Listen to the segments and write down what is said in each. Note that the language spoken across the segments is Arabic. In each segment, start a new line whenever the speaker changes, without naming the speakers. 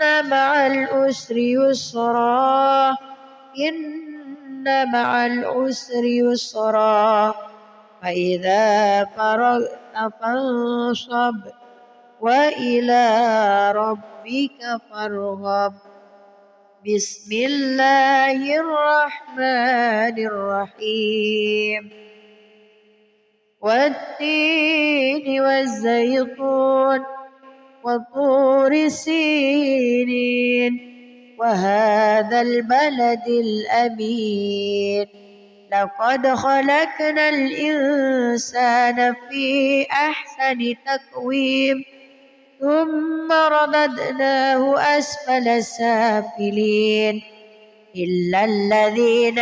مع العسر يسرا إن مع العسر يسرا فإذا فرغت فانصب وإلى ربك فارغب. بسم الله الرحمن الرحيم. والتين والزيتون وطور سينين وهذا البلد الأمين لقد خلقنا الإنسان في أحسن تقويم ثم رددناه أسفل سافلين إلا الذين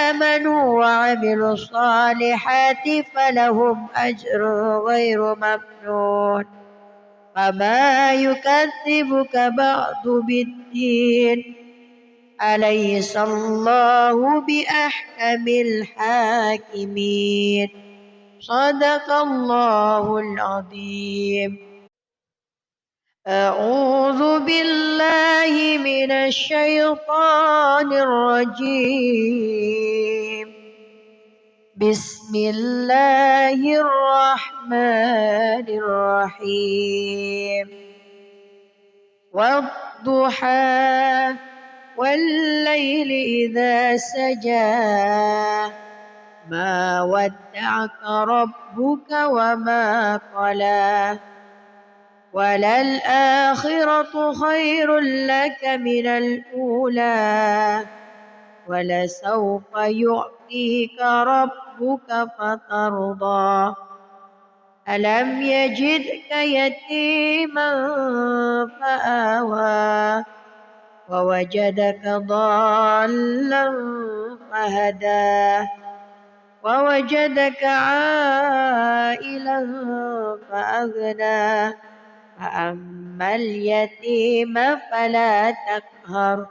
آمنوا وعملوا الصالحات فلهم أجر غير ممنون. فما يكذبك بعد بالدين أليس الله بأحكم الحاكمين. صدق الله العظيم. أعوذ بالله من الشيطان الرجيم. بسم الله الرحمن الرحيم. والضحى والليل إذا سجى ما ودعك ربك وما قلى وللآخرة خير لك من الأولى ولسوف يعطيك ربك فترضى. ألم يجدك يتيما فآوى ووجدك ضالا فهدى ووجدك عائلا فأغنى فأما اليتيم فلا تقهر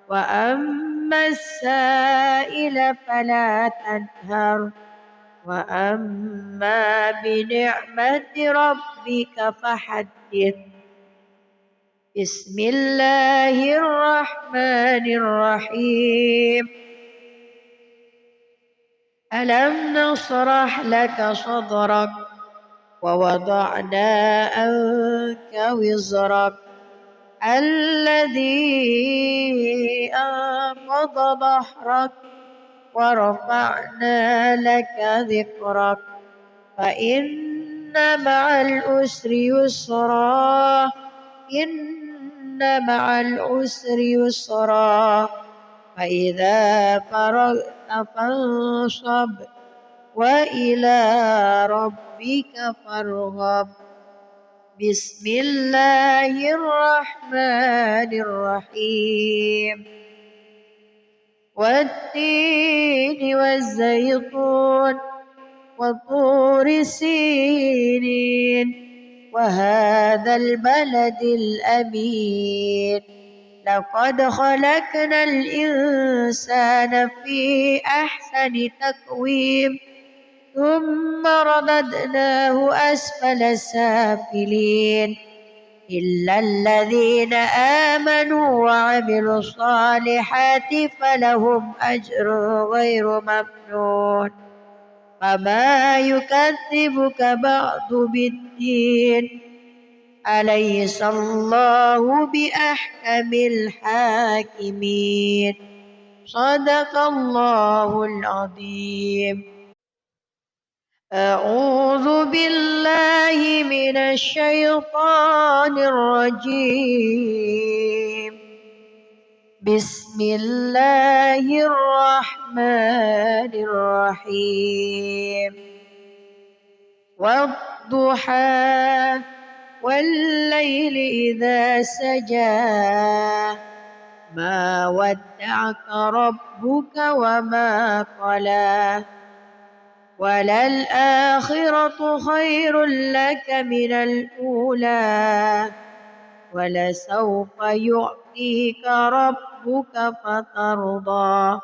وأما السائل فلا تنهر وأما بنعمة ربك فحدث. بسم الله الرحمن الرحيم. ألم نشرح لك صدرك ووضعنا عنك وزرك الذي أنقض ظهرك ورفعنا لك ذكرك فإن مع العسر يسرا إن مع العسر يسرا فإذا فرغت فانصب وإلى ربك فارغب. بسم الله الرحمن الرحيم. والتين والزيتون وطور سينين وهذا البلد الأمين لقد خلقنا الإنسان في أحسن تقويم ثم رددناه أسفل سافلين إلا الذين آمنوا وعملوا الصالحات فلهم أجر غير ممنون. فما يكذبك بعد بالدين أليس الله بأحكم الحاكمين. صدق الله العظيم. أعوذ بالله من الشيطان الرجيم. بسم الله الرحمن الرحيم. والضحى والليل إذا سجى ما ودعك ربك وما قلى وللآخرة خير لك من الأولى ولسوف يعطيك ربك فترضى.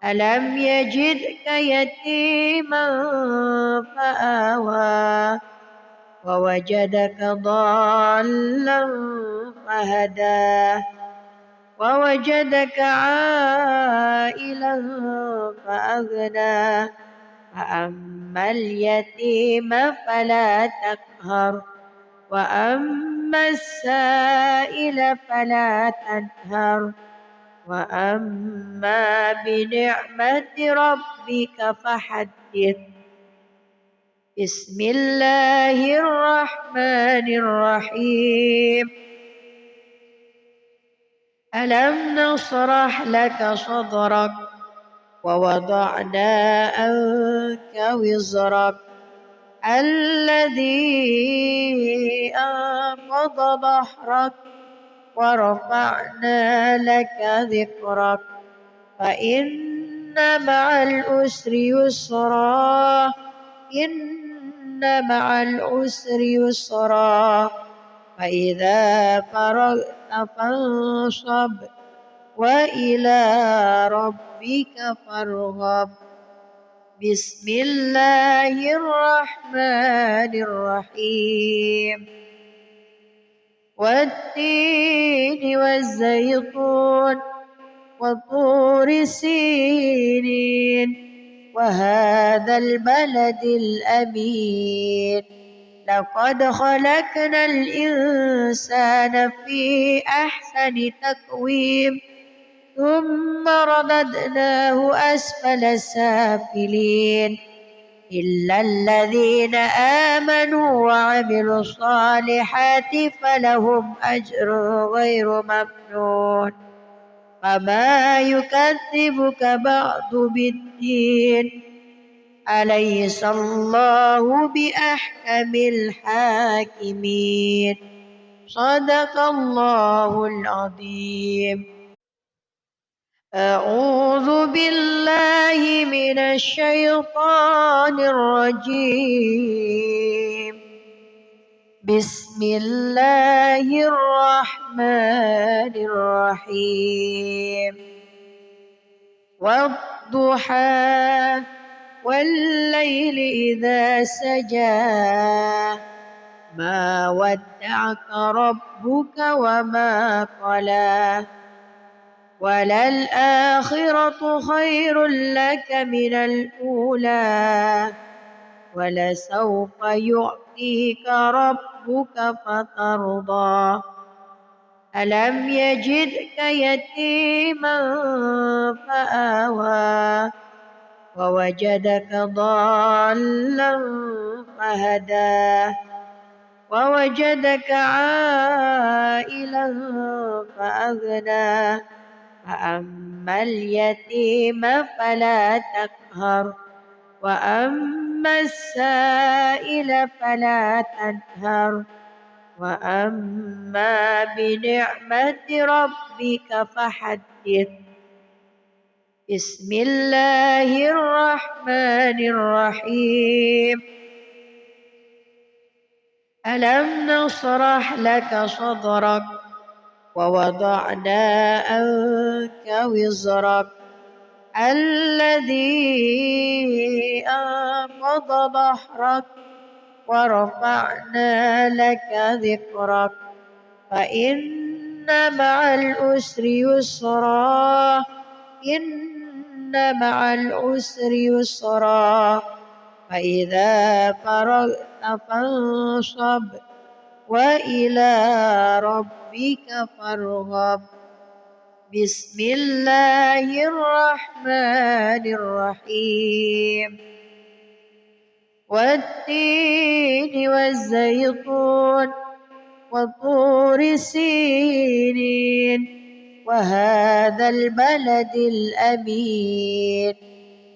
ألم يجدك يتيما فآوى ووجدك ضالا فهدى ووجدك عائلا فأغنى فأما اليتيم فلا تقهر وأما السائل فلا تنهر وأما بنعمة ربك فحدث. بسم الله الرحمن الرحيم. ألم نشرح لك صدرك ووضعنا عنك وزرك الذي أنقض ظهرك ورفعنا لك ذكرك فإن مع العسر يسرا إن مع العسر يسرا فإذا فرغت فانصب وإلى ربك فارغب. بسم الله الرحمن الرحيم. والتين والزيتون وطور سينين وهذا البلد الأمين لقد خلقنا الإنسان في أحسن تقويم ثم رددناه أسفل سافلين إلا الذين آمنوا وعملوا الصالحات فلهم أجر غير ممنون فما يكذبك بعد بالدين أليس الله بأحكم الحاكمين. صدق الله العظيم. أعوذ بالله من الشيطان الرجيم. بسم الله الرحمن الرحيم. والضحى والليل إذا سجى ما ودعك ربك وما قلى وللآخرة خير لك من الأولى ولسوف يعطيك ربك فترضى ألم يجدك يتيما فآوى ووجدك ضالا فهدى ووجدك عائلا فأغنى فأما اليتيم فلا تقهر وأما السائل فلا تنهر وأما بنعمة ربك فحدث. بسم الله الرحمن الرحيم. ألم نشرح لك صدرك ووضعنا عنك وزرك الذي أنقض ظهرك ورفعنا لك ذكرك فإن مع العسر يسرا إن مع العسر يسرا فإذا فرغت فانصب وإلى ربك فارغب. بسم الله الرحمن الرحيم. والتين والزيتون وطور سينين وهذا البلد الأمين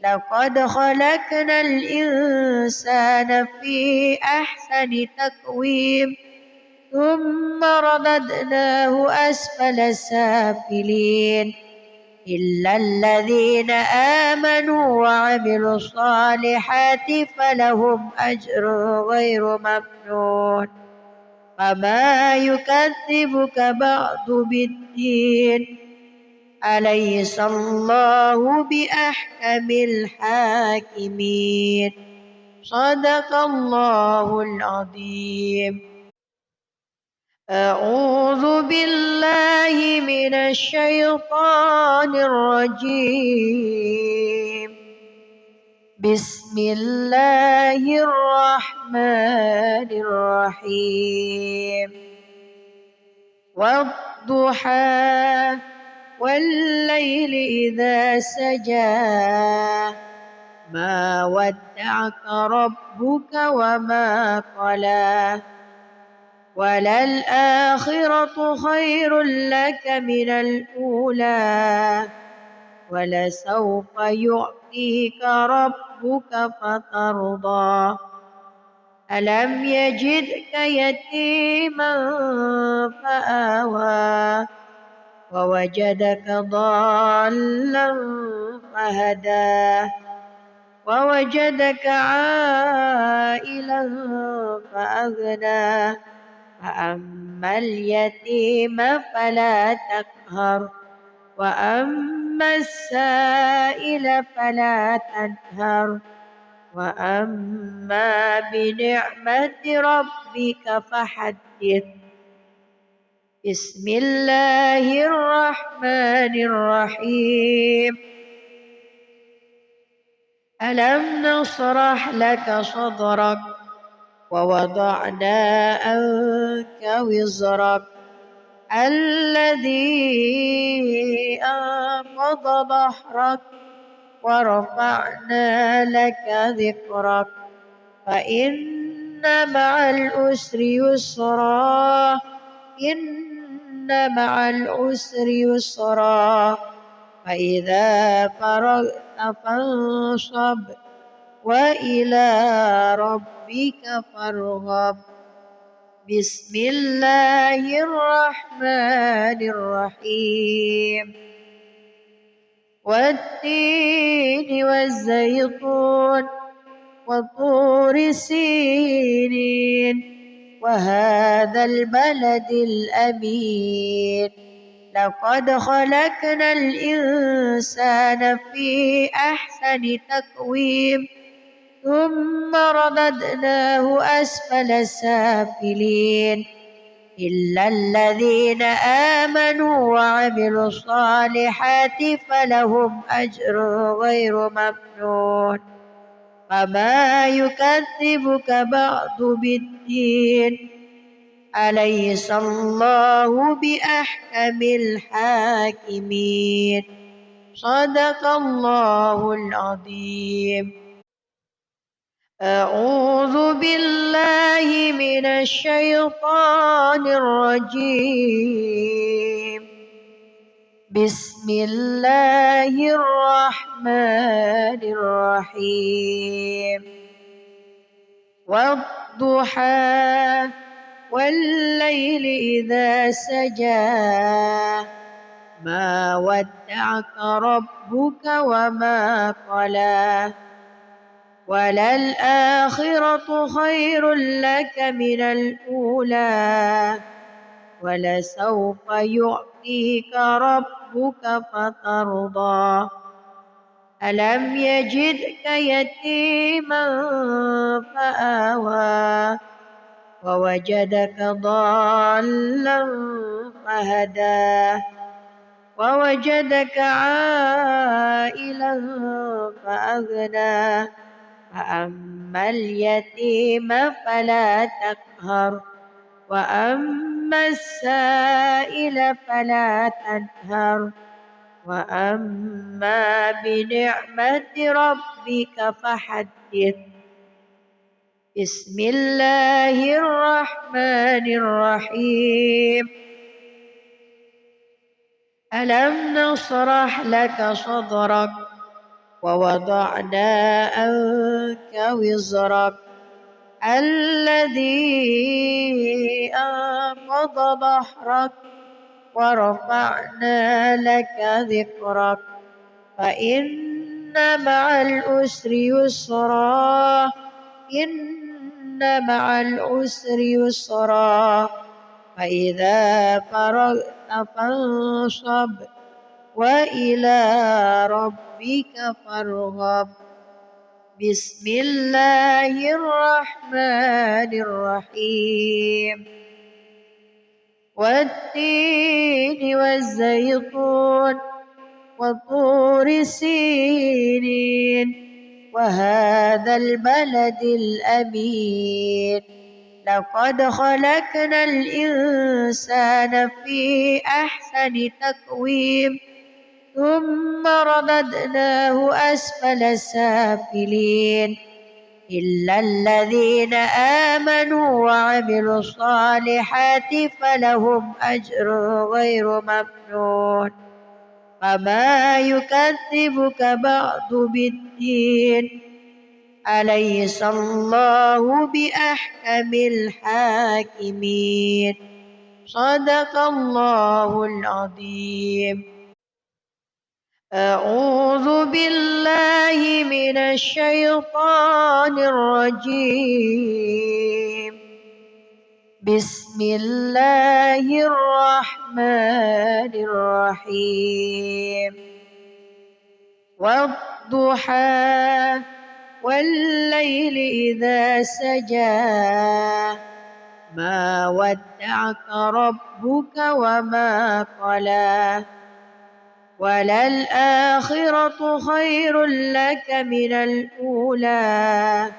لقد خلقنا الإنسان في أحسن تقويم ثم رددناه أسفل سافلين إلا الذين آمنوا وعملوا الصالحات فلهم أجر غير ممنون فما يكذبك بعد بالدين أليس الله بأحكم الحاكمين. صدق الله العظيم. أعوذ بالله من الشيطان الرجيم. بسم الله الرحمن الرحيم. والضحى والليل إذا سجى ما ودعك ربك وما قلى وللآخرة خير لك من الأولى ولسوف يعطيك ربك فترضى ألم يجدك يتيما فآوى ووجدك ضالا فهدى ووجدك عائلا فأغنى فأما اليتيم فلا تقهر وأما السائل فلا تنهر وأما بنعمة ربك فحدث. بسم الله الرحمن الرحيم. ألم نشرح لك صدرك ووضعنا عنك وزرك الذي أنقض ظهرك ورفعنا لك ذكرك فإن مع العسر يسرا إن مع العسر يسرا فإذا فرغت فانصب وإلى ربك فارغب. بسم الله الرحمن الرحيم. والتين والزيتون وطور سينين وهذا البلد الأمين لقد خلقنا الإنسان في أحسن تقويم ثم رددناه أسفل سافلين إلا الذين آمنوا وعملوا الصالحات فلهم أجر غير ممنون فما يكذبك بعد بالدين أليس الله بأحكم الحاكمين. صدق الله العظيم. أعوذ بالله من الشيطان الرجيم. بسم الله الرحمن الرحيم. والضحى والليل إذا سجى ما ودعك ربك وما قلى وللآخرة خير لك من الأولى ولسوف يعطيك ربك فترضى ألم يجدك يتيما فآوى ووجدك ضالا فهدى ووجدك عائلا فأغنى فأما اليتيم فلا تقهر وأما السائل فلا تنهر وأما بنعمة ربك فحدث. بسم الله الرحمن الرحيم. ألم نشرح لك صدرك ووضعنا عنك وزرك الذي أنقض ظهرك ورفعنا لك ذكرك فإن مع العسر يسرا إن مع العسر يسرا فإذا فرغت فانصب وإلى ربك فارغب. بسم الله الرحمن الرحيم والتين والزيتون وطور سينين وهذا البلد الأمين لقد خلقنا الإنسان في أحسن تقويم ثم رددناه أسفل سافلين إلا الذين آمنوا وعملوا الصالحات فلهم أجر غير ممنون فما يكذبك بعد بالدين أليس الله بأحكم الحاكمين صدق الله العظيم. أعوذ بالله من الشيطان الرجيم بسم الله الرحمن الرحيم والضحى والليل إذا سجى ما ودعك ربك وما قلى وللآخرة خير لك من الأولى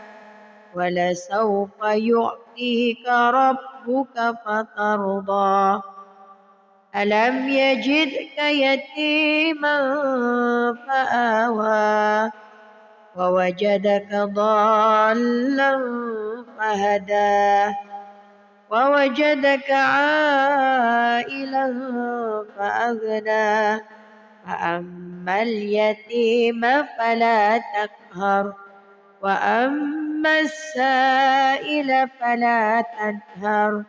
ولسوف يعطيك ربك فترضى ألم يجدك يتيما فآوى ووجدك ضالا فهدى ووجدك عائلا فأغنى فأما اليتيم فلا تقهر وأما السائل فلا تنهر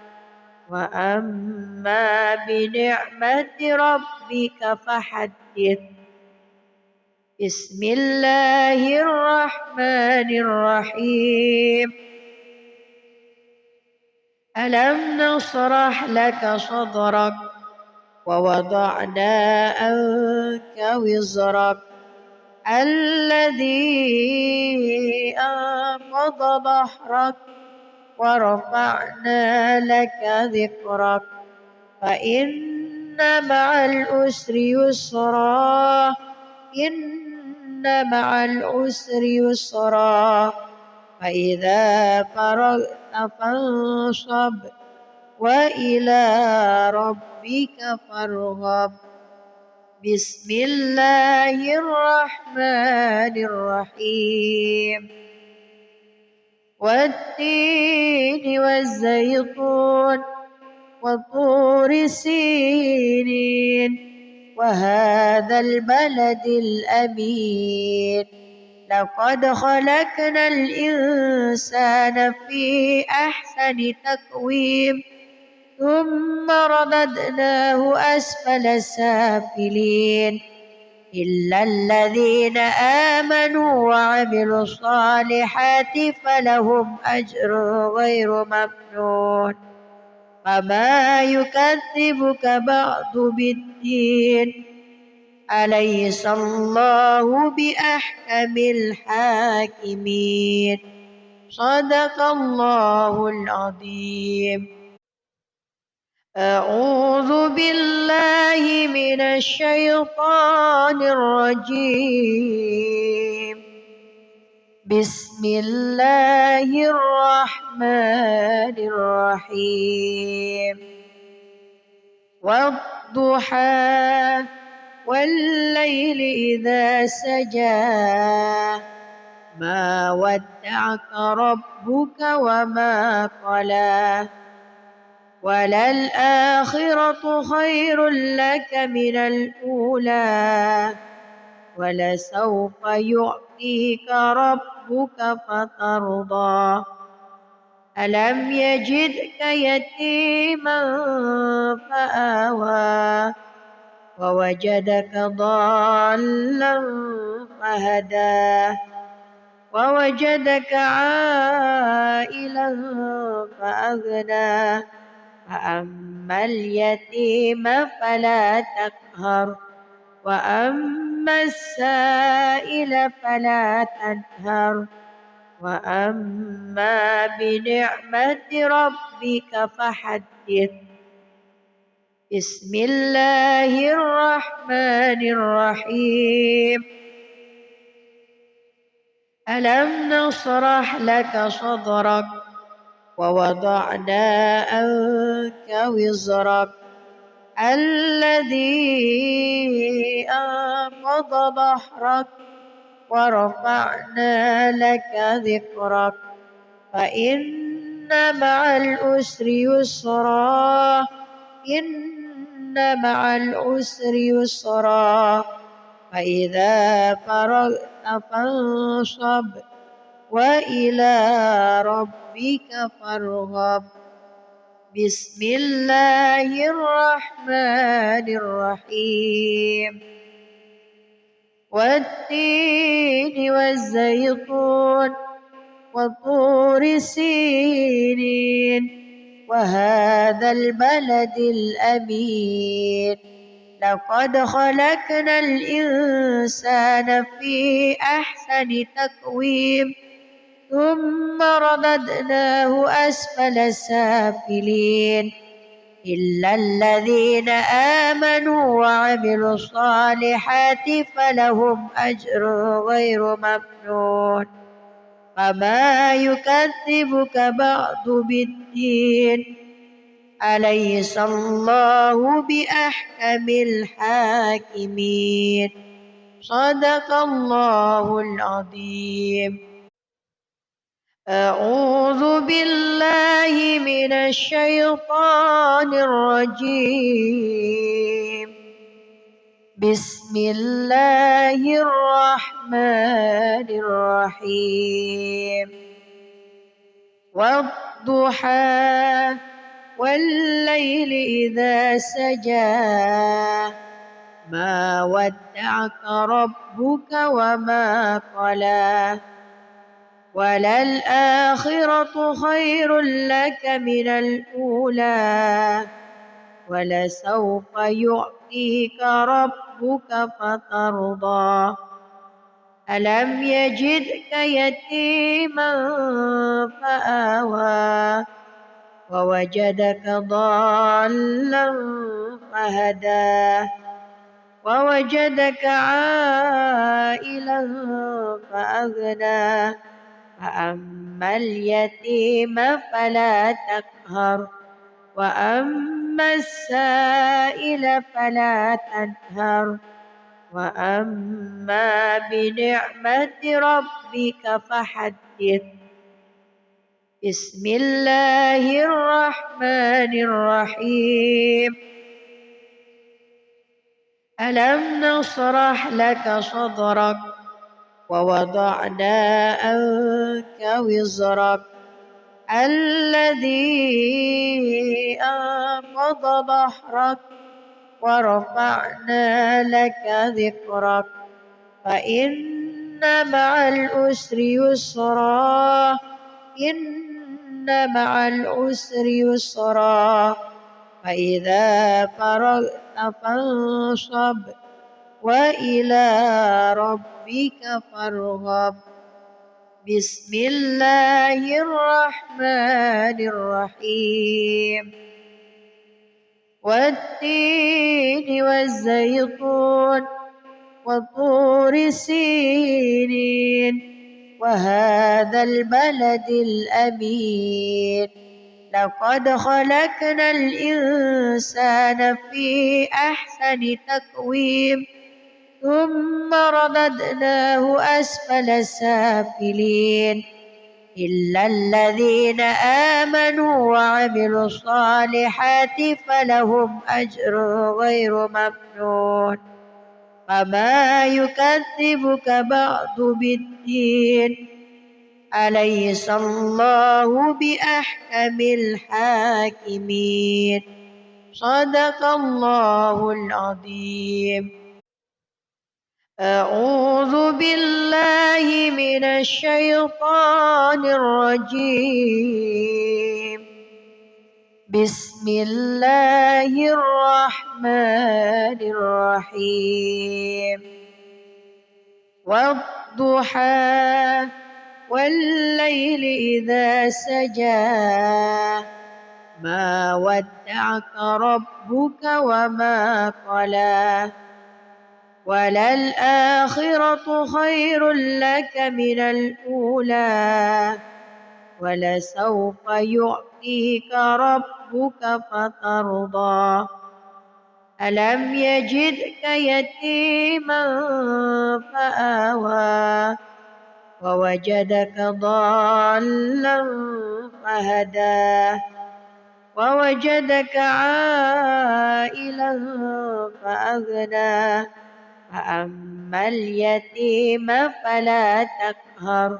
وأما بنعمة ربك فحدث. بسم الله الرحمن الرحيم ألم نشرح لك صدرك ووضعنا عنك وزرك الذي أنقض ظهرك ورفعنا لك ذكرك فإن مع العسر يسرا إن مع العسر يسرا فإذا فرغت فانصب وإلى ربك فارغب. بسم الله الرحمن الرحيم والتين والزيتون وطور سينين وهذا البلد الأمين لقد خلقنا الإنسان في أحسن تقويم ثم رددناه أسفل سافلين إلا الذين آمنوا وعملوا الصالحات فلهم أجر غير ممنون فما يكذبك بعد بالدين أليس الله بأحكم الحاكمين صدق الله العظيم. أعوذ بالله من الشيطان الرجيم بسم الله الرحمن الرحيم والضحى والليل إذا سجى ما ودعك ربك وما قلى وللآخرة خير لك من الأولى ولسوف يعطيك ربك فترضى ألم يجدك يتيما فآوى ووجدك ضالا فهدى ووجدك عائلا فأغنى فأما اليتيم فلا تقهر وأما السائل فلا تنهر وأما بنعمة ربك فحدث. بسم الله الرحمن الرحيم. ألم نشرح لك صدرك ووضعنا عنك وزرك الذي أنقض ظهرك ورفعنا لك ذكرك فإن مع العسر يسرا إن مع العسر يسرا فإذا فرغت فانصب وإلى ربك فارغب. بسم الله الرحمن الرحيم. والتين والزيتون وطور سينين وهذا البلد الأمين لقد خلقنا الإنسان في أحسن تقويم ثم رددناه أسفل سافلين إلا الذين آمنوا وعملوا الصالحات فلهم أجر غير ممنون. فما يكذبك بعد بالدين أليس الله بأحكم الحاكمين. صدق الله العظيم. أعوذ بالله من الشيطان الرجيم. بسم الله الرحمن الرحيم. والضحى والليل إذا سجى ما ودعك ربك وما قلى وللآخرة خير لك من الأولى ولسوف يعطيك ربك فترضى. ألم يجدك يتيما فآوى ووجدك ضالا فهدى ووجدك عائلا فأغنى فأما اليتيم فلا تقهر وأما السائل فلا تنهر وأما بنعمة ربك فحدث. بسم الله الرحمن الرحيم. ألم نشرح لك صدرك ووضعنا عنك وزرك الذي أنقض ظهرك ورفعنا لك ذكرك فإن مع العسر يسرا إن مع العسر يسرا فإذا فرغت فانصب وإلى ربك فارغب. بسم الله الرحمن الرحيم. والتين والزيتون وطور سينين وهذا البلد الأمين لقد خلقنا الإنسان في أحسن تقويم ثم رددناه أسفل سافلين إلا الذين آمنوا وعملوا الصالحات فلهم أجر غير ممنون. فما يكذبك بعد بالدين أليس الله بأحكم الحاكمين. صدق الله العظيم. أعوذ بالله من الشيطان الرجيم. بسم الله الرحمن الرحيم والضحى والليل إذا سجى ما ودعك ربك وما قلى وللآخرة خير لك من الأولى ولسوف يعطيك ربك فترضى ألم يجدك يتيما فآوى ووجدك ضالا فهدى ووجدك عائلا فأغنى فأما اليتيم فلا تقهر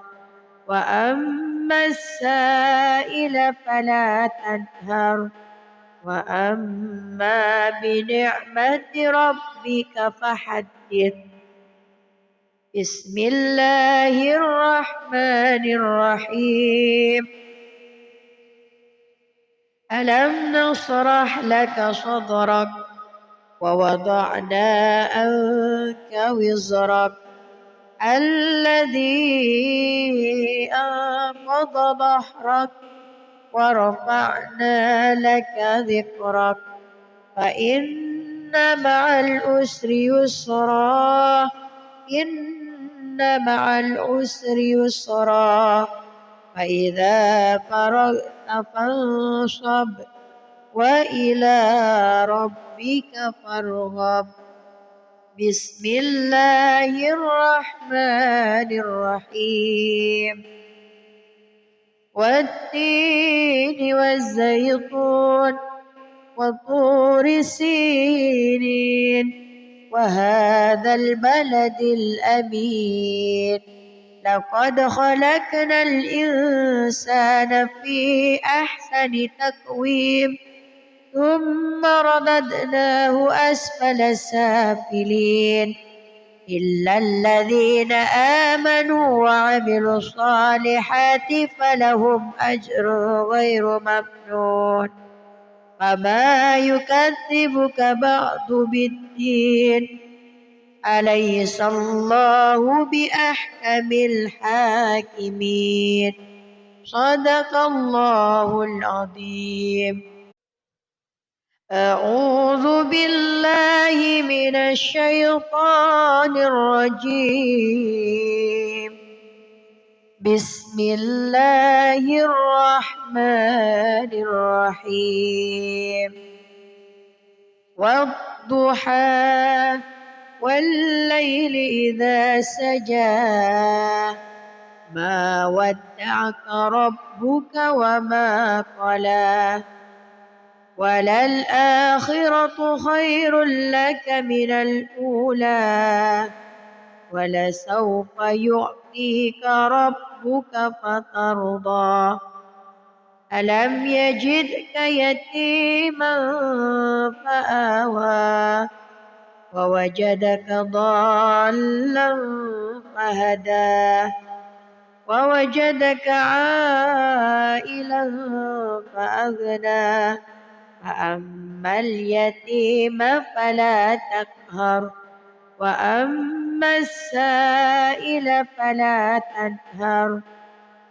وأما السائل فلا تنهر وأما بنعمة ربك فحدث بسم الله الرحمن الرحيم ألم نشرح لك صدرك ووضعنا عنك وزرك الذي أنقض ظهرك ورفعنا لك ذكرك فإن مع العسر يسرا إن مع العسر يسرا فإذا فرغت فانصب وإلى ربك فارغب بسم الله الرحمن الرحيم والتين والزيتون وطور سينين وهذا البلد الأمين لقد خلقنا الإنسان في أحسن تقويم ثم رددناه أسفل سافلين إلا الذين آمنوا وعملوا الصالحات فلهم أجر غير ممنون فما يكذبك بعد بالدين أليس الله بأحكم الحاكمين صدق الله العظيم أعوذ بالله من الشيطان الرجيم بسم الله الرحمن الرحيم والضحى والليل إذا سجى ما ودعك ربك وما قلى وللآخرة خير لك من الأولى ولسوف يعطيك ربك فترضى ألم يجدك يتيما فآوى ووجدك ضالا فهدى ووجدك عائلا فأغنى فأما اليتيم فلا تقهر وأما السائل فلا تنهر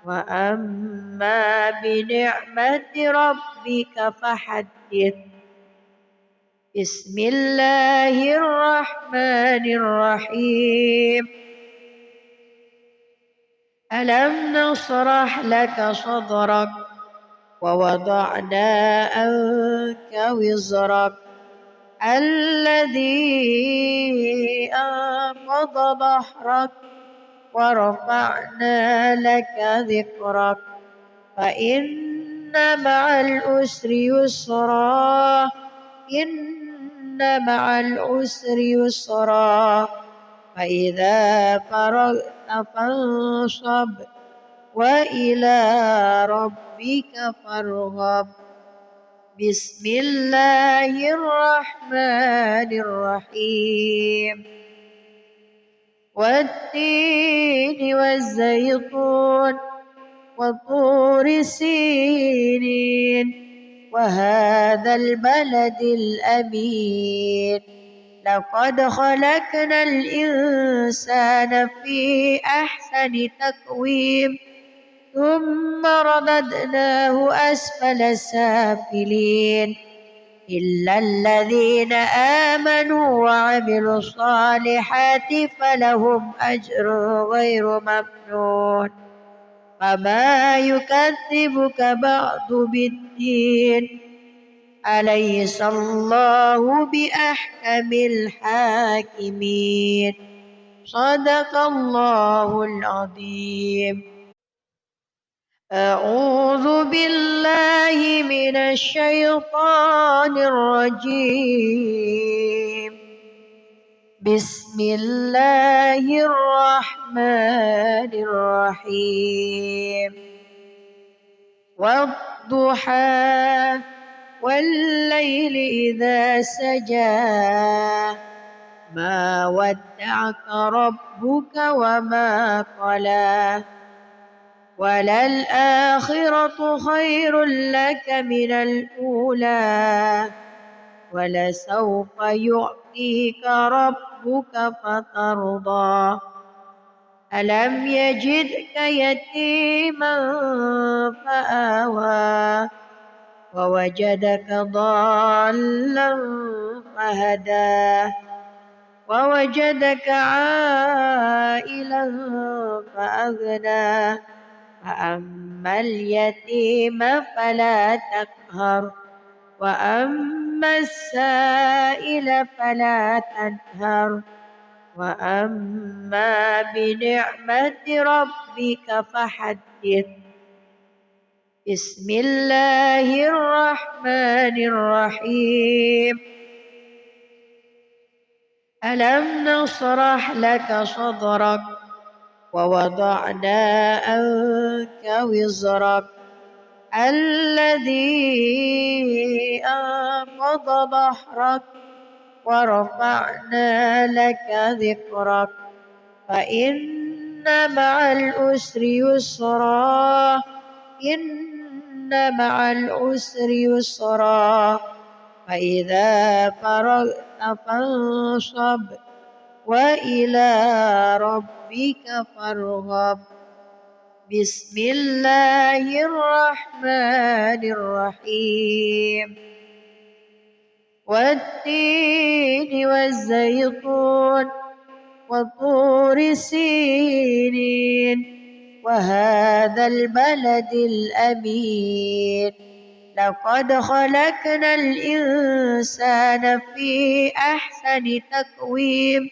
وأما بنعمة ربك فحدث بسم الله الرحمن الرحيم ألم نشرح لك صدرك ووضعنا عنك وزرك الذي أنقض ظهرك ورفعنا لك ذكرك فإن مع العسر يسرا إن مع العسر يسرا فإذا فرغت فانصب وإلى ربك فارغب بسم الله الرحمن الرحيم والتين والزيتون وطور سينين وهذا البلد الأمين لقد خلقنا الإنسان في أحسن تقويم ثم رددناه أسفل سافلين إلا الذين آمنوا وعملوا الصالحات فلهم أجر غير ممنون فما يكذبك بعد بالدين أليس الله بأحكم الحاكمين صدق الله العظيم. أعوذ بالله من الشيطان الرجيم بسم الله الرحمن الرحيم والضحى والليل إذا سجى ما ودعك ربك وما قلى وللآخرة خير لك من الأولى ولسوف يعطيك ربك فترضى ألم يجدك يتيما فآوى ووجدك ضالا فهدى ووجدك عائلا فأغنى فأما اليتيم فلا تقهر وأما السائل فلا تنهر وأما بنعمة ربك فحدث. بسم الله الرحمن الرحيم ألم نشرح لك صدرك ووضعنا عنك وزرك الذي أنقض ظهرك ورفعنا لك ذكرك فإن مع العسر يسرا إن مع العسر يسرا فإذا فرغت فانصب وإلى ربك فارغب. بسم الله الرحمن الرحيم والتين والزيتون وطور سينين وهذا البلد الأمين لقد خلقنا الإنسان في أحسن تقويم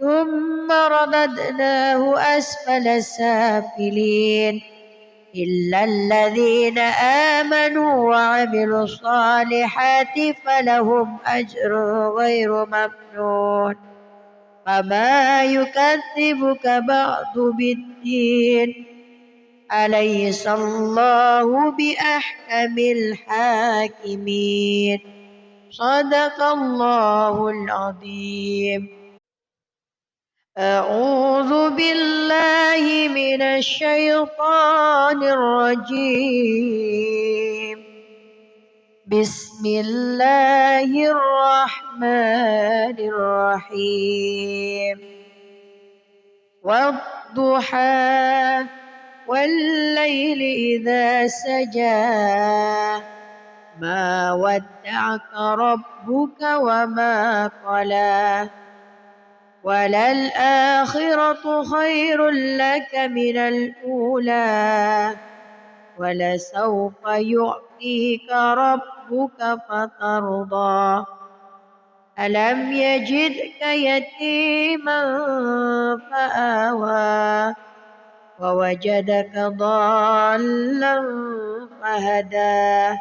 ثم رددناه أسفل سافلين إلا الذين آمنوا وعملوا الصالحات فلهم أجر غير ممنون فما يكذبك بعد بالدين أليس الله بأحكم الحاكمين صدق الله العظيم. أعوذ بالله من الشيطان الرجيم بسم الله الرحمن الرحيم والضحى والليل إذا سجى ما ودعك ربك وما قلى وللآخرة خير لك من الأولى ولسوف يعطيك ربك فترضى ألم يجدك يتيما فآوى ووجدك ضالا فهدى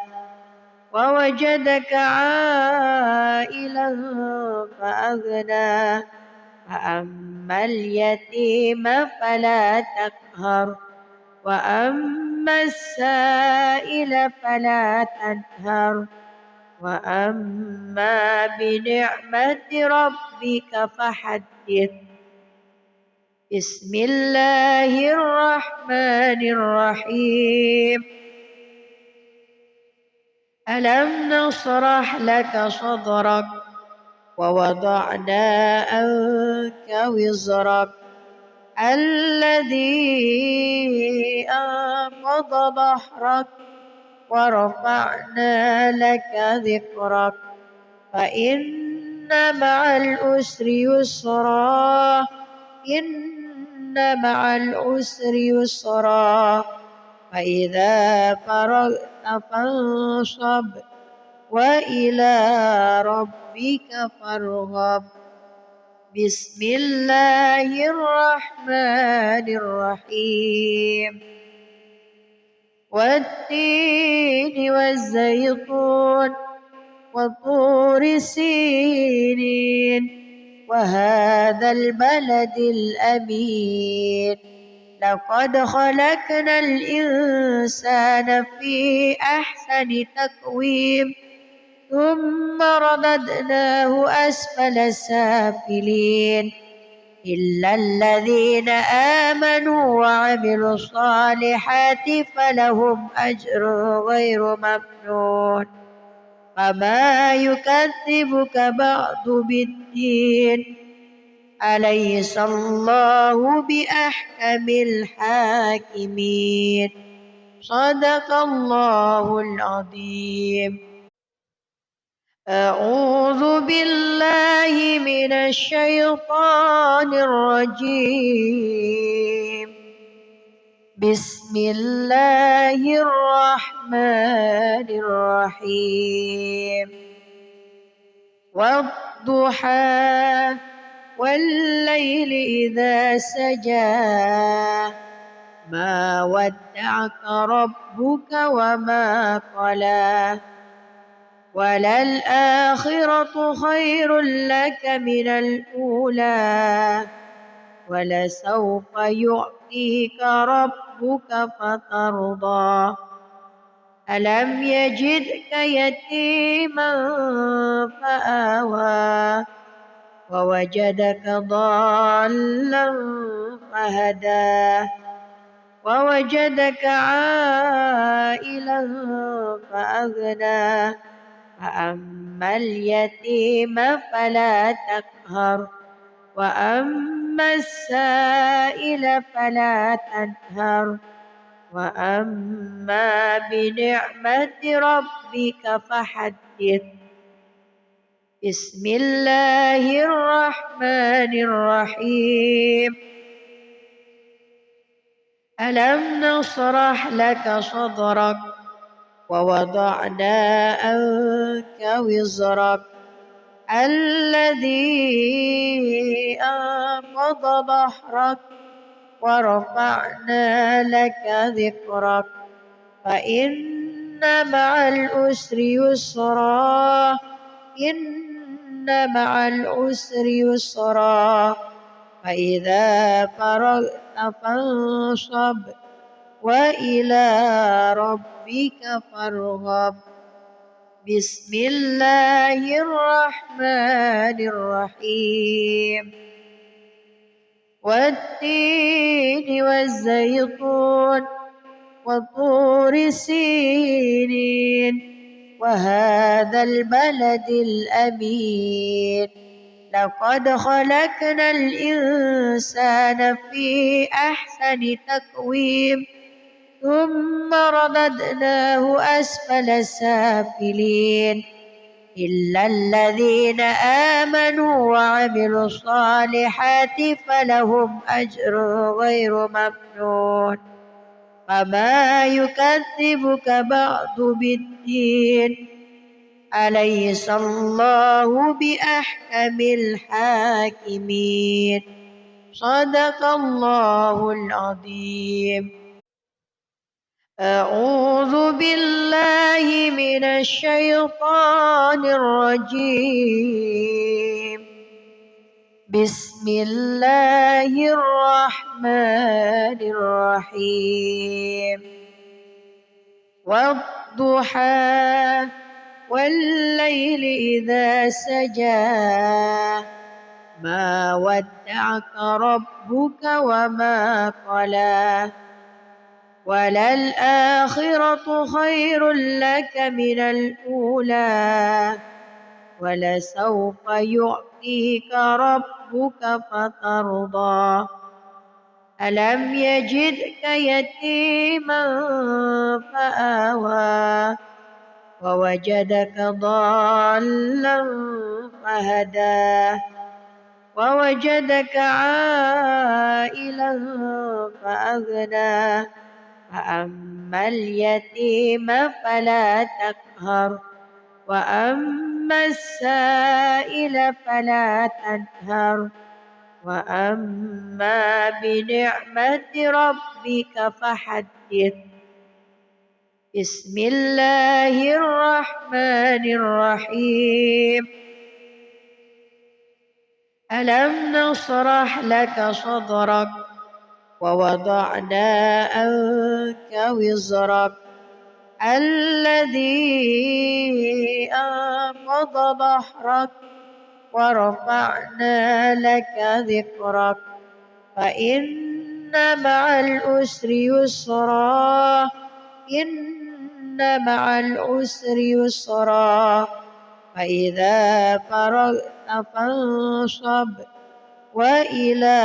ووجدك عائلا فأغنى فأما اليتيم فلا تقهر وأما السائل فلا تنهر وأما بنعمة ربك فحدث. بسم الله الرحمن الرحيم ألم نشرح لك صدرك ووضعنا عنك وزرك الذي أنقض ظهرك ورفعنا لك ذكرك فإن مع العسر يسرا إن مع العسر يسرا فإذا فرغت فانصب وإلى ربك فارغب بسم الله الرحمن الرحيم والتين والزيتون وطور سينين وهذا البلد الأمين لقد خلقنا الإنسان في أحسن تقويم ثم رددناه أسفل سافلين إلا الذين آمنوا وعملوا الصالحات فلهم أجر غير ممنون فما يكذبك بعد بالدين أليس الله بأحكم الحاكمين صدق الله العظيم. أعوذ بالله من الشيطان الرجيم بسم الله الرحمن الرحيم والضحى والليل إذا سجى ما ودعك ربك وما قلى وللآخرة خير لك من الأولى ولسوف يعطيك ربك فترضى ألم يجدك يتيما فآوى ووجدك ضالا فهدى ووجدك عائلا فأغنى فأما اليتيم فلا تقهر وأما السائل فلا تنهر وأما بنعمة ربك فحدث بسم الله الرحمن الرحيم ألم نشرح لك صدرك ووضعنا عنك وزرك الذي أنقض ظهرك ورفعنا لك ذكرك فإن مع العسر يسرا إن مع العسر يسرا فإذا فرغت فانصب وإلى ربك فارغب بسم الله الرحمن الرحيم والتين والزيتون وطور سينين وهذا البلد الأمين لقد خلقنا الإنسان في أحسن تقويم ثم رددناه أسفل سافلين إلا الذين آمنوا وعملوا الصالحات فلهم أجر غير ممنون فما يكذبك بعد بالدين أليس الله بأحكم الحاكمين صدق الله العظيم. أعوذ بالله من الشيطان الرجيم بسم الله الرحمن الرحيم والضحى والليل إذا سجى ما ودعك ربك وما قلى وللآخرة خير لك من الأولى ولسوف يعطيك ربك فترضى ألم يجدك يتيما فآوى ووجدك ضالا فهدى ووجدك عائلا فأغنى فأما اليتيم فلا تقهر وأما السائل فلا تنهر وأما بنعمة ربك فحدث بسم الله الرحمن الرحيم ألم نشرح لك صدرك ووضعنا عنك وزرك الذي أنقض ظهرك ورفعنا لك ذكرك فإن مع العسر يسرا إن مع العسر يسرا فإذا فرغت فانصب وإلى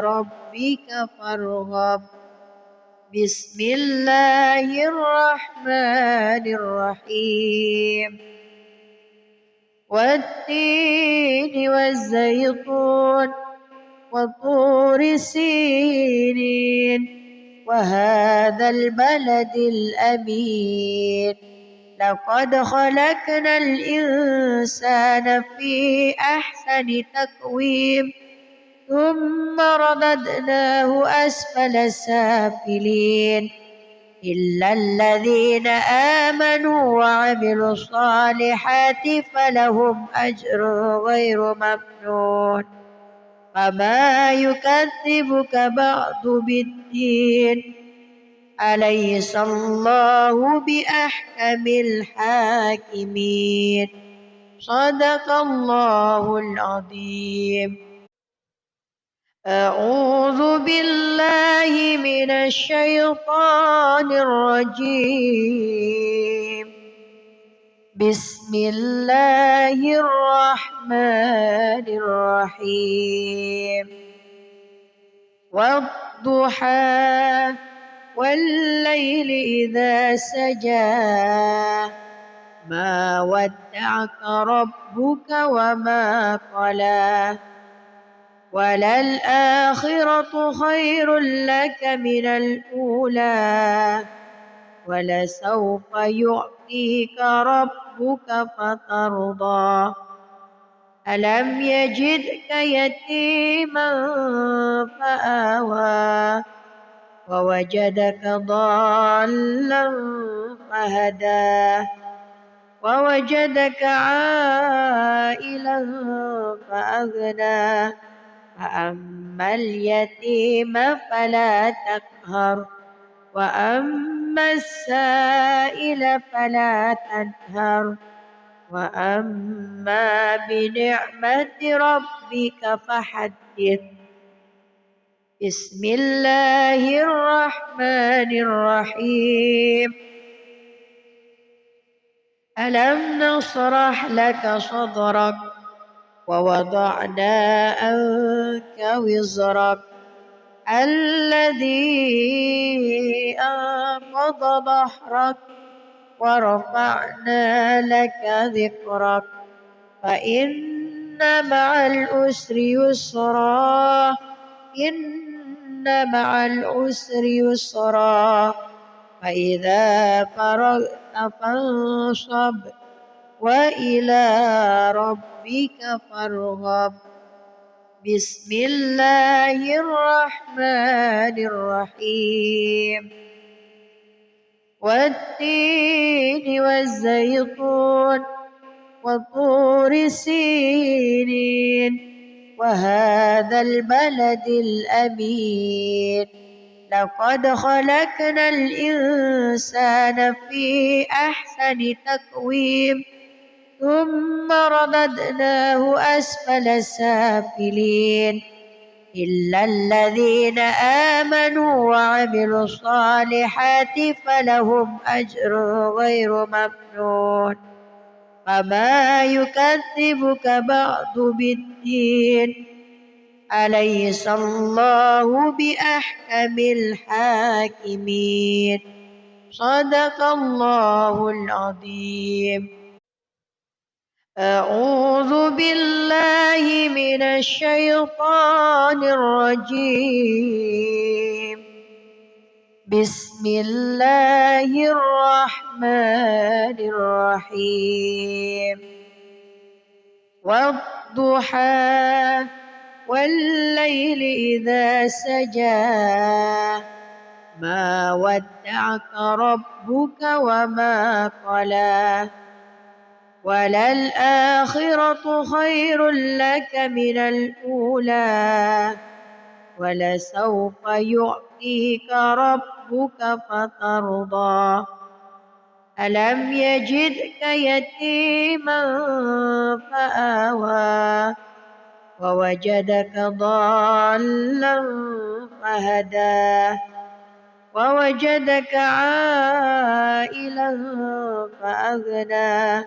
ربك فارغب بسم الله الرحمن الرحيم والتين والزيتون وطور سينين وهذا البلد الأمين لقد خلقنا الإنسان في أحسن تقويم ثم رددناه أسفل سافلين إلا الذين آمنوا وعملوا الصالحات فلهم أجر غير ممنون فما يكذبك بعد بالدين أليس الله بأحكم الحاكمين صدق الله العظيم أعوذ بالله من الشيطان الرجيم بسم الله الرحمن الرحيم والضحى والليل إذا سجى ما ودعك ربك وما قلى وللآخرة خير لك من الأولى ولسوف يعطيك ربك فترضى ألم يجدك يتيما فآوى ووجدك ضالا فهدى ووجدك عائلا فأغنى فأما اليتيم فلا تقهر وأما السائل فلا تنهر وأما بنعمة ربك فحدث بسم الله الرحمن الرحيم ألم نشرح لك صدرك ووضعنا عنك وزرك الذي أنقض ظهرك ورفعنا لك ذكرك فإن مع العسر يسرا إن مع العسر يسرا فإذا فرغت فانصب وإلى ربك فارغب بسم الله الرحمن الرحيم والتين والزيتون وطور سينين وهذا البلد الأمين لقد خلقنا الإنسان في أحسن تقويم ثم رددناه أسفل سافلين إلا الذين آمنوا وعملوا الصالحات فلهم أجر غير ممنون وما يكذبك بعد بالدين أليس الله بأحكم الحاكمين صدق الله العظيم. أعوذ بالله من الشيطان الرجيم. بسم الله الرحمن الرحيم. والضحى والليل إذا سجى ما ودعك ربك وما قلى وللآخرة خير لك من الأولى ولسوف يعطيك ربك فترضى ألم يجدك يتيما فآوى ووجدك ضالا فهدى ووجدك عائلا فأغنى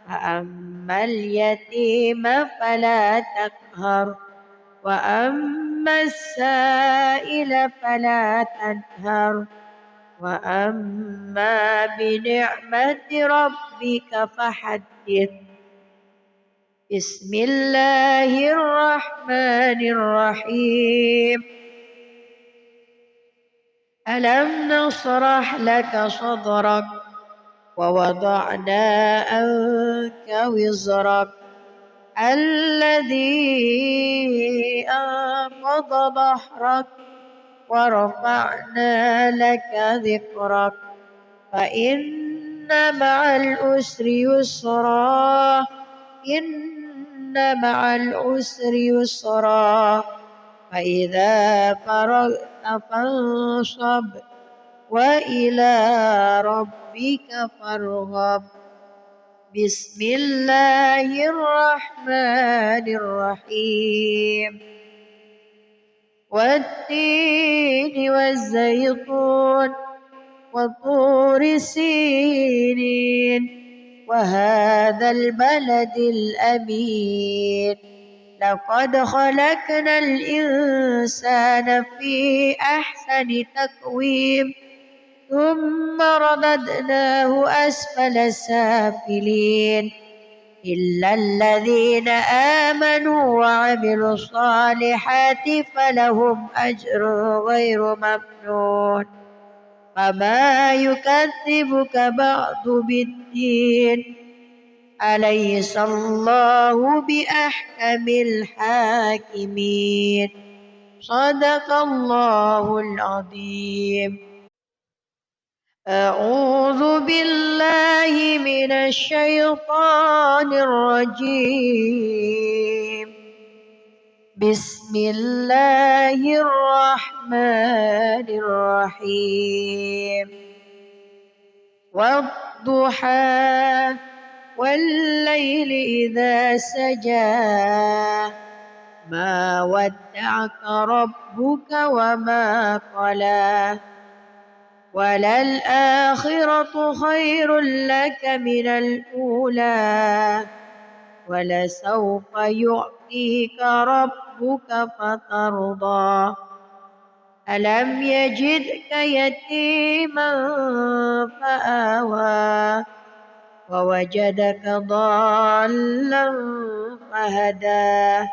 فأما اليتيم فلا تقهر وأما السائل فلا تنهر وأما بنعمة ربك فحدث. بسم الله الرحمن الرحيم. ألم نشرح لك صدرك ووضعنا عنك وزرك الذي أنقض ظهرك ورفعنا لك ذكرك فإن مع العسر يسرا إن مع العسر يسرا فإذا فرغت فانصب وإلى ربك فارغب. بسم الله الرحمن الرحيم. والتين والزيتون وطور سينين وهذا البلد الأمين لقد خلقنا الإنسان في أحسن تقويم ثم رددناه أسفل سافلين إلا الذين آمنوا وعملوا الصالحات فلهم أجر غير ممنون وما يكذبك بعد بالدين أليس الله بأحكم الحاكمين صدق الله العظيم. أعوذ بالله من الشيطان الرجيم. بسم الله الرحمن الرحيم. والضحى والليل إذا سجى ما ودعك ربك وما قلى وللآخرة خير لك من الأولى ولسوف يعطيك ربك فترضى ألم يجدك يتيما فآوى ووجدك ضالا فهدى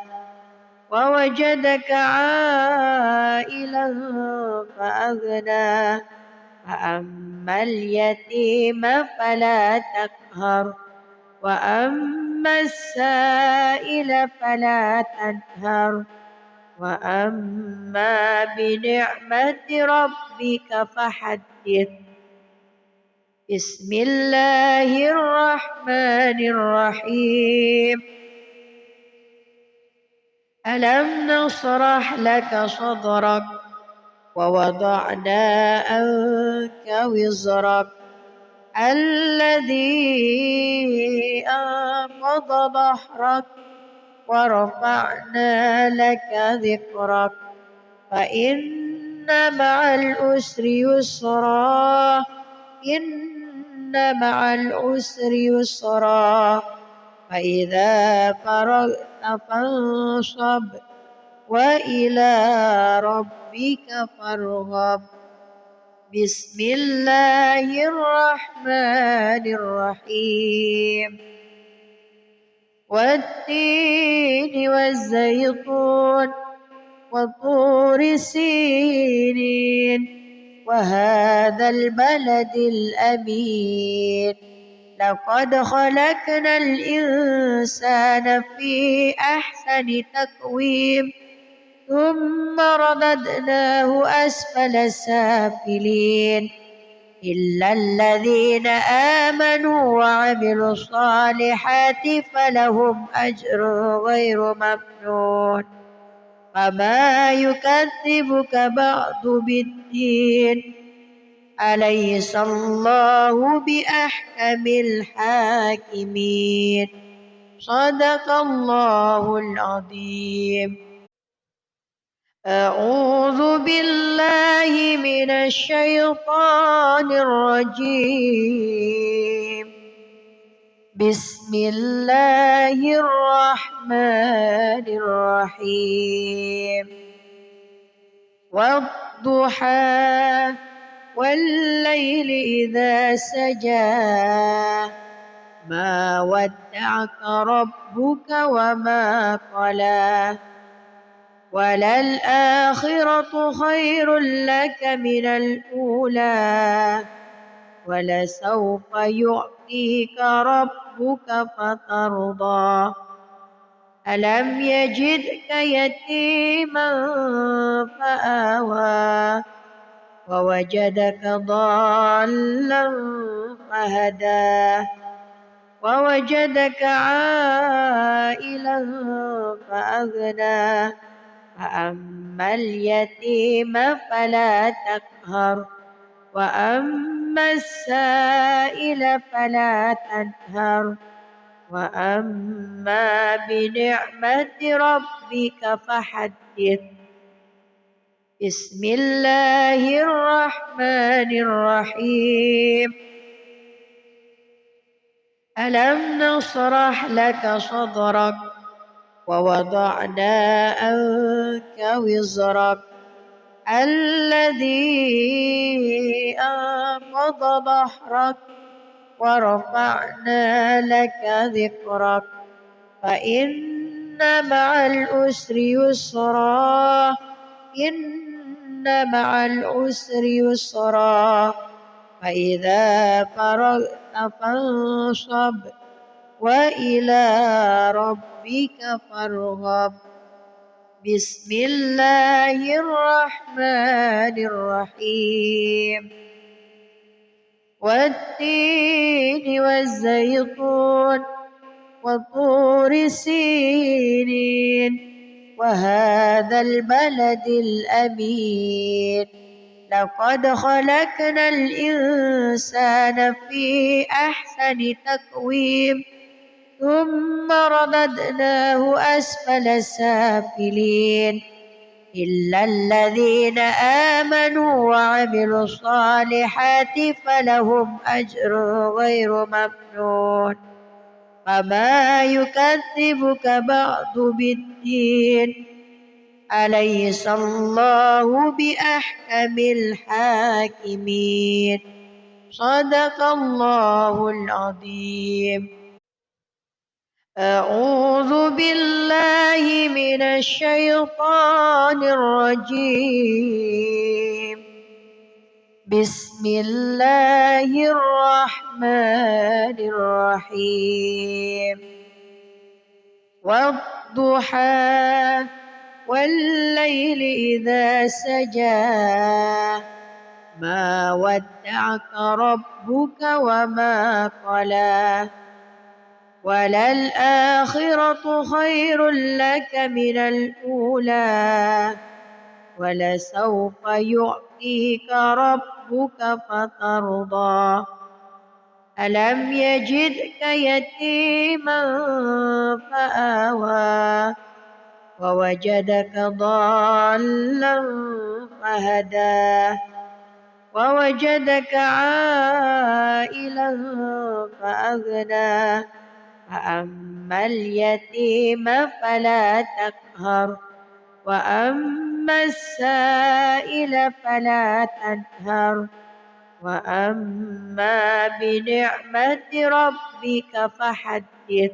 ووجدك عائلا فأغنى فأما اليتيم فلا تقهر وأما السائل فلا تنهر وأما بنعمة ربك فحدث. بسم الله الرحمن الرحيم. ألم نشرح لك صدرك ووضعنا عنك وزرك الذي أنقض ظهرك ورفعنا لك ذكرك فإن مع العسر يسرا إن مع العسر يسرا فإذا فرغت فانصب وإلى ربك فارغب بسم الله الرحمن الرحيم والتين والزيتون وطور سينين وهذا البلد الأمين لقد خلقنا الإنسان في أحسن تقويم ثم رددناه أسفل سافلين إلا الذين آمنوا وعملوا الصالحات فلهم أجر غير ممنون فما يكذبك بعد بالدين أليس الله بأحكم الحاكمين صدق الله العظيم أعوذ بالله من الشيطان الرجيم بسم الله الرحمن الرحيم والضحى والليل إذا سجى ما ودعك ربك وما قلى وللآخرة خير لك من الأولى ولسوف يعطيك ربك فترضى ألم يجدك يتيما فآوى ووجدك ضالا فهدى ووجدك عائلا فأغنى فأما اليتيم فلا تقهر وأما السائل فلا تنهر وأما بنعمة ربك فحدث بسم الله الرحمن الرحيم ألم نشرح لك صدرك ووضعنا عنك وزرك الذي أنقض ظهرك ورفعنا لك ذكرك فإن مع العسر يسرا إن مع العسر يسرا فإذا فرغت فانصب وإلى ربك فارغب بسم الله الرحمن الرحيم والتين والزيتون وطور سينين وهذا البلد الأمين لقد خلقنا الإنسان في أحسن تقويم ثم رددناه أسفل سافلين إلا الذين آمنوا وعملوا الصالحات فلهم أجر غير ممنون فما يكذبك بعد بالدين أليس الله بأحكم الحاكمين صدق الله العظيم أعوذ بالله من الشيطان الرجيم بسم الله الرحمن الرحيم والضحى والليل إذا سجى ما ودعك ربك وما قلى وللآخرة خير لك من الأولى ولسوف يعطيك ربك فترضى ألم يجدك يتيما فآوى ووجدك ضالا فهدى ووجدك عائلا فأغنى فأما اليتيم فلا تقهر وأما السائل فلا تنهر وأما بنعمة ربك فحدث.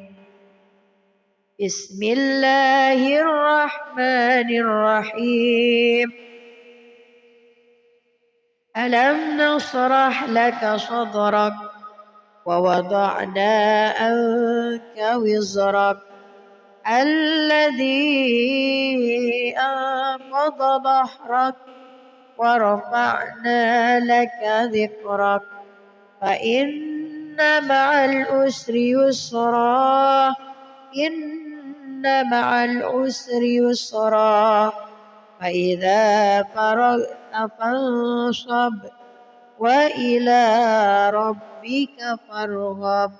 بسم الله الرحمن الرحيم. ألم نشرح لك صدرك ووضعنا عنك وزرك الذي أنقض ظهرك ورفعنا لك ذكرك فإن مع العسر يسرا إن مع العسر يسرا فإذا فرغت فانصب وإلى ربك فارغب.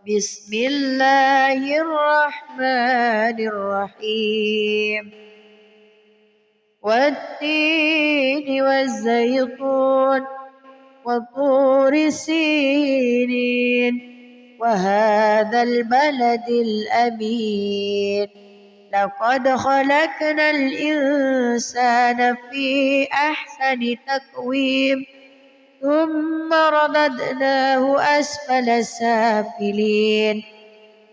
بسم الله الرحمن الرحيم. والتين والزيتون وطور سينين وهذا البلد الأمين لقد خلقنا الإنسان في أحسن تقويم ثم رددناه أسفل سافلين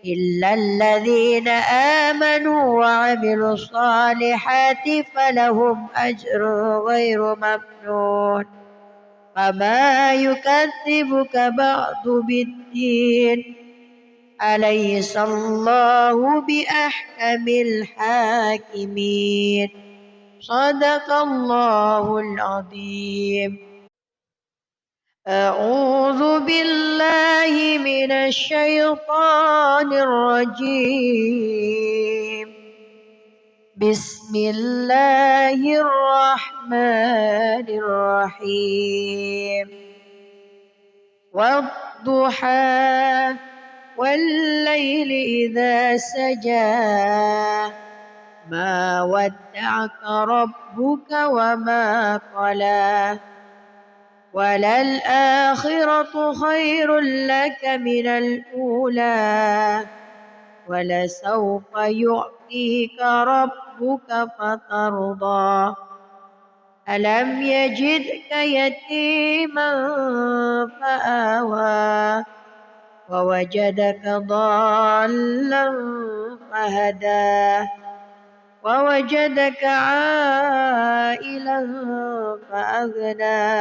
إلا الذين آمنوا وعملوا الصالحات فلهم أجر غير ممنون فما يكذبك بعد بالدين أليس الله بأحكم الحاكمين. صدق الله العظيم. أعوذ بالله من الشيطان الرجيم. بسم الله الرحمن الرحيم. والضحى والليل إذا سجى ما ودعك ربك وما قلى وللآخرة خير لك من الأولى ولسوف يعطيك ربك فترضى. ألم يجدك يتيما فآوى ووجدك ضالا فهدى ووجدك عائلا فأغنى